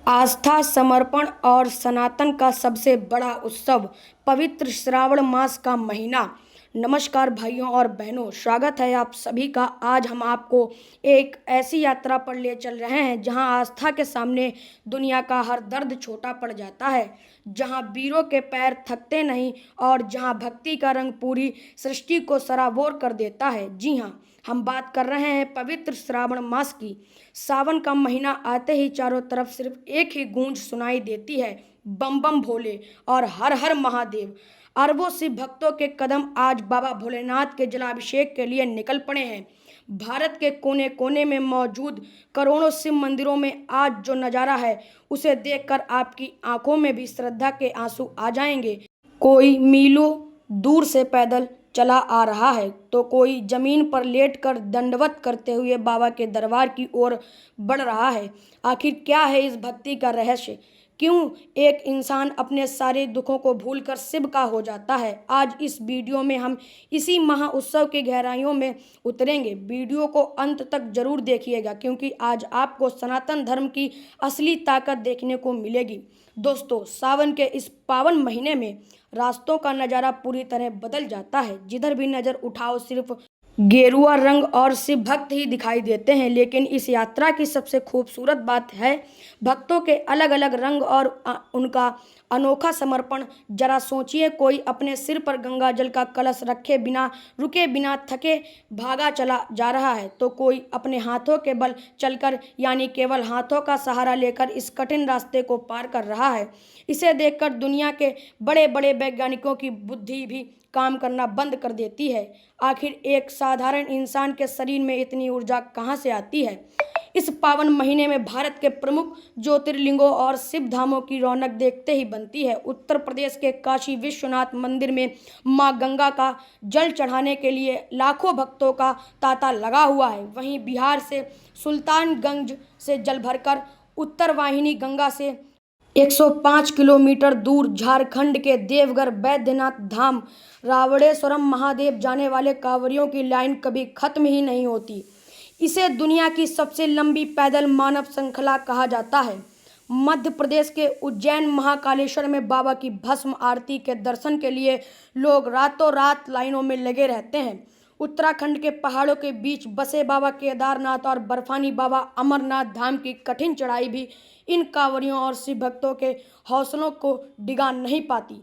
आस्था, समर्पण और सनातन का सबसे बड़ा उत्सव, पवित्र श्रावण मास का महीना। नमस्कार भाइयों और बहनों, स्वागत है आप सभी का। आज हम आपको एक ऐसी यात्रा पर ले चल रहे हैं जहां आस्था के सामने दुनिया का हर दर्द छोटा पड़ जाता है, जहां वीरों के पैर थकते नहीं और जहां भक्ति का रंग पूरी सृष्टि को सराबोर कर देता है। जी हाँ, हम बात कर रहे हैं पवित्र श्रावण मास की। सावन का महीना आते ही चारों तरफ सिर्फ एक ही गूंज सुनाई देती है, बम बम भोले और हर हर महादेव। अरबों शिव भक्तों के कदम आज बाबा भोलेनाथ के जलाभिषेक के लिए निकल पड़े हैं। भारत के कोने कोने में मौजूद करोड़ों शिव मंदिरों में आज जो नज़ारा है, उसे देखकर आपकी आंखों में भी श्रद्धा के आंसू आ जाएंगे। कोई मीलों दूर से पैदल चला आ रहा है तो कोई जमीन पर लेटकर दंडवत करते हुए बाबा के दरबार की ओर बढ़ रहा है। आखिर क्या है इस भक्ति का रहस्य? क्यों एक इंसान अपने सारे दुखों को भूलकर शिव का हो जाता है? आज इस वीडियो में हम इसी महा उत्सव की गहराइयों में उतरेंगे। वीडियो को अंत तक जरूर देखिएगा, क्योंकि आज आपको सनातन धर्म की असली ताकत देखने को मिलेगी। दोस्तों, सावन के इस पावन महीने में रास्तों का नज़ारा पूरी तरह बदल जाता है। जिधर भी नज़र उठाओ सिर्फ गेरुआ रंग और शिव भक्त ही दिखाई देते हैं। लेकिन इस यात्रा की सबसे खूबसूरत बात है भक्तों के अलग अलग रंग और उनका अनोखा समर्पण। जरा सोचिए, कोई अपने सिर पर गंगा जल का कलश रखे बिना रुके बिना थके भागा चला जा रहा है, तो कोई अपने हाथों के बल चलकर, यानी केवल हाथों का सहारा लेकर इस कठिन रास्ते को पार कर रहा है। इसे देखकर दुनिया के बड़े बड़े वैज्ञानिकों की बुद्धि भी काम करना बंद कर देती है। आखिर एक साधारण इंसान के शरीर में इतनी ऊर्जा कहाँ से आती है? इस पावन महीने में भारत के प्रमुख ज्योतिर्लिंगों और शिव धामों की रौनक देखते ही बनती है। उत्तर प्रदेश के काशी विश्वनाथ मंदिर में मां गंगा का जल चढ़ाने के लिए लाखों भक्तों का तांता लगा हुआ है। वहीं बिहार से सुल्तानगंज से जल भरकर उत्तर वाहिनी गंगा से 105 किलोमीटर दूर झारखंड के देवघर बैद्यनाथ धाम रावणेश्वरम महादेव जाने वाले कांवरियों की लाइन कभी खत्म ही नहीं होती। इसे दुनिया की सबसे लंबी पैदल मानव श्रृंखला कहा जाता है। मध्य प्रदेश के उज्जैन महाकालेश्वर में बाबा की भस्म आरती के दर्शन के लिए लोग रातों रात लाइनों में लगे रहते हैं। उत्तराखंड के पहाड़ों के बीच बसे बाबा केदारनाथ और बर्फानी बाबा अमरनाथ धाम की कठिन चढ़ाई भी इन कांवरियों और शिव भक्तों के हौसलों को डिगा नहीं पाती।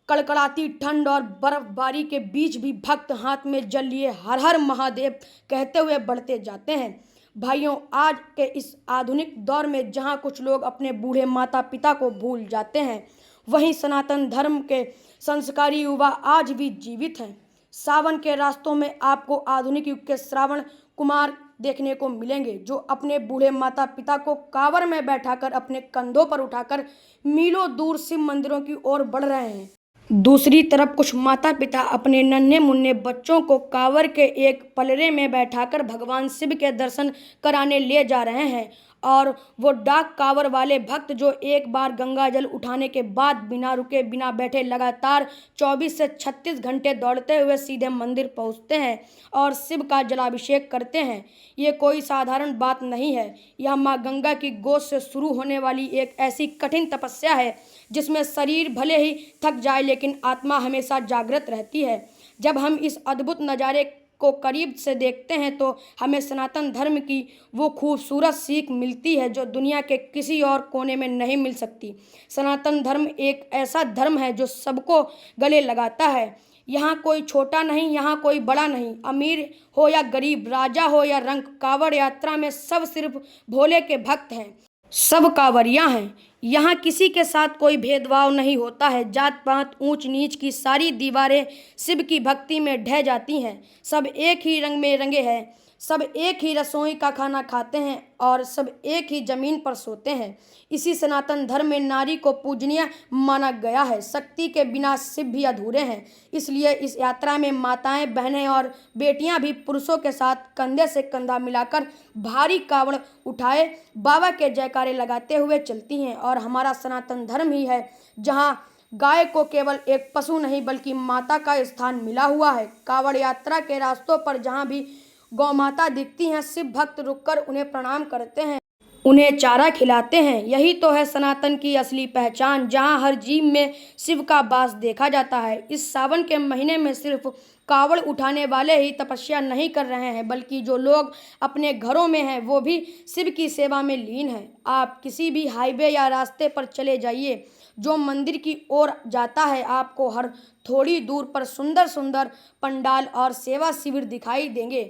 कड़कड़ाती ठंड और बर्फबारी के बीच भी भक्त हाथ में जल लिए हर हर महादेव कहते हुए बढ़ते जाते हैं। भाइयों, आज के इस आधुनिक दौर में जहां कुछ लोग अपने बूढ़े माता पिता को भूल जाते हैं, वहीं सनातन धर्म के संस्कारी युवा आज भी जीवित हैं। सावन के रास्तों में आपको आधुनिक युग के श्रावण कुमार देखने को मिलेंगे, जो अपने बूढ़े माता पिता को कांवर में बैठाकर अपने कंधों पर उठाकर मीलों दूर शिव मंदिरों की ओर बढ़ रहे हैं। दूसरी तरफ कुछ माता पिता अपने नन्हे मुन्ने बच्चों को कांवर के एक पलरे में बैठाकर भगवान शिव के दर्शन कराने ले जा रहे हैं। और वो डाक कांवर वाले भक्त जो एक बार गंगा जल उठाने के बाद बिना रुके बिना बैठे लगातार 24 से 36 घंटे दौड़ते हुए सीधे मंदिर पहुंचते हैं और शिव का जलाभिषेक करते हैं। ये कोई साधारण बात नहीं है। यह माँ गंगा की गोद से शुरू होने वाली एक ऐसी कठिन तपस्या है जिसमें शरीर भले ही थक जाए, लेकिन आत्मा हमेशा जागृत रहती है। जब हम इस अद्भुत नज़ारे को करीब से देखते हैं तो हमें सनातन धर्म की वो खूबसूरत सीख मिलती है जो दुनिया के किसी और कोने में नहीं मिल सकती। सनातन धर्म एक ऐसा धर्म है जो सबको गले लगाता है। यहाँ कोई छोटा नहीं, यहाँ कोई बड़ा नहीं, अमीर हो या गरीब, राजा हो या रंक, कांवड़ यात्रा में सब सिर्फ भोले के भक्त हैं। सब कांवरियाँ हैं। यहाँ किसी के साथ कोई भेदभाव नहीं होता है। जात पात ऊंच नीच की सारी दीवारें शिव की भक्ति में ढह जाती हैं। सब एक ही रंग में रंगे हैं, सब एक ही रसोई का खाना खाते हैं और सब एक ही जमीन पर सोते हैं। इसी सनातन धर्म में नारी को पूजनीय माना गया है। शक्ति के बिना शिव भी अधूरे हैं। इसलिए इस यात्रा में माताएं, बहनें और बेटियां भी पुरुषों के साथ कंधे से कंधा मिलाकर भारी कावड़ उठाए बाबा के जयकारे लगाते हुए चलती हैं। और हमारा सनातन धर्म ही है जहां गाय को केवल एक पशु नहीं बल्कि माता का स्थान मिला हुआ है। कावड़ यात्रा के रास्तों पर जहाँ भी गौ माता दिखती हैं, शिव भक्त रुककर उन्हें प्रणाम करते हैं उन्हें चारा खिलाते हैं। यही तो है सनातन की असली पहचान, जहां हर जीव में शिव का वास देखा जाता है। इस सावन के महीने में सिर्फ कावड़ उठाने वाले ही तपस्या नहीं कर रहे हैं, बल्कि जो लोग अपने घरों में हैं वो भी शिव की सेवा में लीन हैं। आप किसी भी हाईवे या रास्ते पर चले जाइए जो मंदिर की ओर जाता है, आपको हर थोड़ी दूर पर सुंदर सुंदर पंडाल और सेवा शिविर दिखाई देंगे।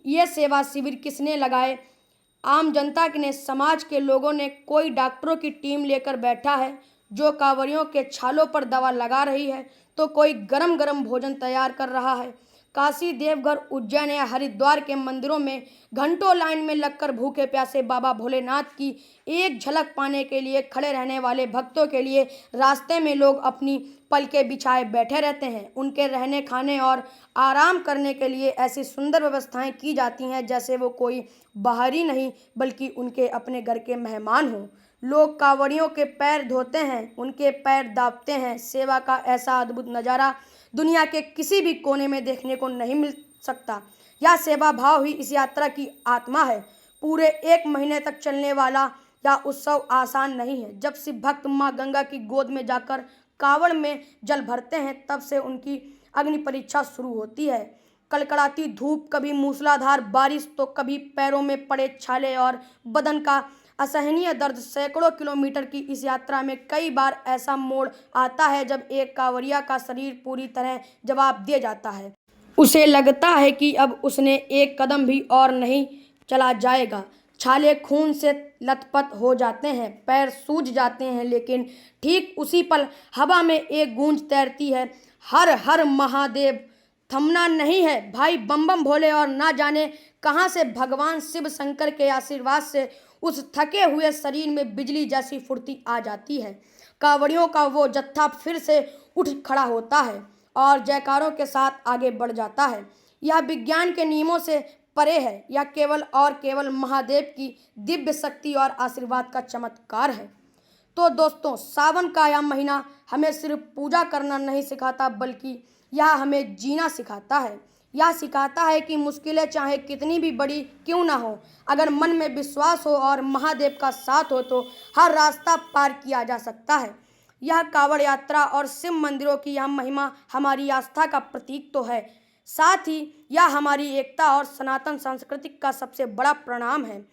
ये सेवा शिविर किसने लगाए? आम जनता ने, समाज के लोगों ने। कोई डॉक्टरों की टीम लेकर बैठा है जो कांवरियों के छालों पर दवा लगा रही है, तो कोई गरम गरम भोजन तैयार कर रहा है। काशी, देवघर, उज्जैन या हरिद्वार के मंदिरों में घंटों लाइन में लगकर भूखे प्यासे बाबा भोलेनाथ की एक झलक पाने के लिए खड़े रहने वाले भक्तों के लिए रास्ते में लोग अपनी पलके बिछाए बैठे रहते हैं। उनके रहने, खाने और आराम करने के लिए ऐसी सुंदर व्यवस्थाएं की जाती हैं जैसे वो कोई बाहरी नहीं बल्कि उनके अपने घर के मेहमान हों। लोग कांवड़ियों के पैर धोते हैं, उनके पैर दाबते हैं। सेवा का ऐसा अद्भुत नज़ारा दुनिया के किसी भी कोने में देखने को नहीं मिल सकता। यह सेवा भाव ही इस यात्रा की आत्मा है। पूरे 1 महीने तक चलने वाला यह उत्सव आसान नहीं है। जब शिव भक्त माँ गंगा की गोद में जाकर कांवड़ में जल भरते हैं, तब से उनकी अग्नि परीक्षा शुरू होती है। कड़कड़ाती धूप, कभी मूसलाधार बारिश, तो कभी पैरों में पड़े छाले और बदन का असहनीय दर्द। सैकड़ों किलोमीटर की इस यात्रा में कई बार ऐसा मोड़ आता है जब एक कांवरिया का शरीर पूरी तरह जवाब दे जाता है। उसे लगता है कि अब उसने एक कदम भी और नहीं चला जाएगा। छाले खून से लथपथ हो जाते हैं, पैर सूज जाते हैं, लेकिन ठीक उसी पल हवा में एक गूंज तैरती है, हर हर महादेव। थमना नहीं है भाई, बम बम भोले। और ना जाने कहां से भगवान शिव शंकर के आशीर्वाद से उस थके हुए शरीर में बिजली जैसी फुर्ती आ जाती है। कांवड़ियों का वो जत्था फिर से उठ खड़ा होता है और जयकारों के साथ आगे बढ़ जाता है। यह विज्ञान के नियमों से परे है, यह केवल और केवल महादेव की दिव्य शक्ति और आशीर्वाद का चमत्कार है। तो दोस्तों, सावन का यह महीना हमें सिर्फ पूजा करना नहीं सिखाता, बल्कि यह हमें जीना सिखाता है। यह सिखाता है कि मुश्किलें चाहे कितनी भी बड़ी क्यों ना हो, अगर मन में विश्वास हो और महादेव का साथ हो तो हर रास्ता पार किया जा सकता है। यह कांवड़ यात्रा और शिव मंदिरों की यह महिमा हमारी आस्था का प्रतीक तो है, साथ ही यह हमारी एकता और सनातन संस्कृति का सबसे बड़ा प्रणाम है।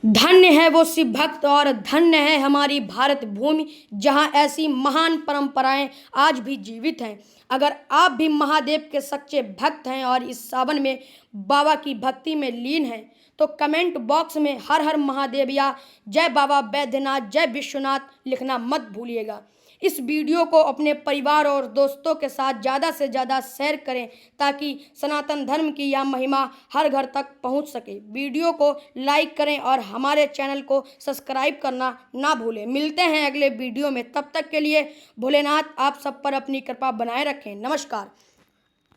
धन्य है वो शिव भक्त और धन्य है हमारी भारत भूमि, जहां ऐसी महान परंपराएं आज भी जीवित हैं। अगर आप भी महादेव के सच्चे भक्त हैं और इस सावन में बाबा की भक्ति में लीन हैं, तो कमेंट बॉक्स में हर हर महादेव या जय बाबा बैद्यनाथ, जय विश्वनाथ लिखना मत भूलिएगा। इस वीडियो को अपने परिवार और दोस्तों के साथ ज़्यादा से ज़्यादा शेयर करें ताकि सनातन धर्म की यह महिमा हर घर तक पहुंच सके। वीडियो को लाइक करें और हमारे चैनल को सब्सक्राइब करना ना भूलें। मिलते हैं अगले वीडियो में, तब तक के लिए भोलेनाथ आप सब पर अपनी कृपा बनाए रखें। नमस्कार।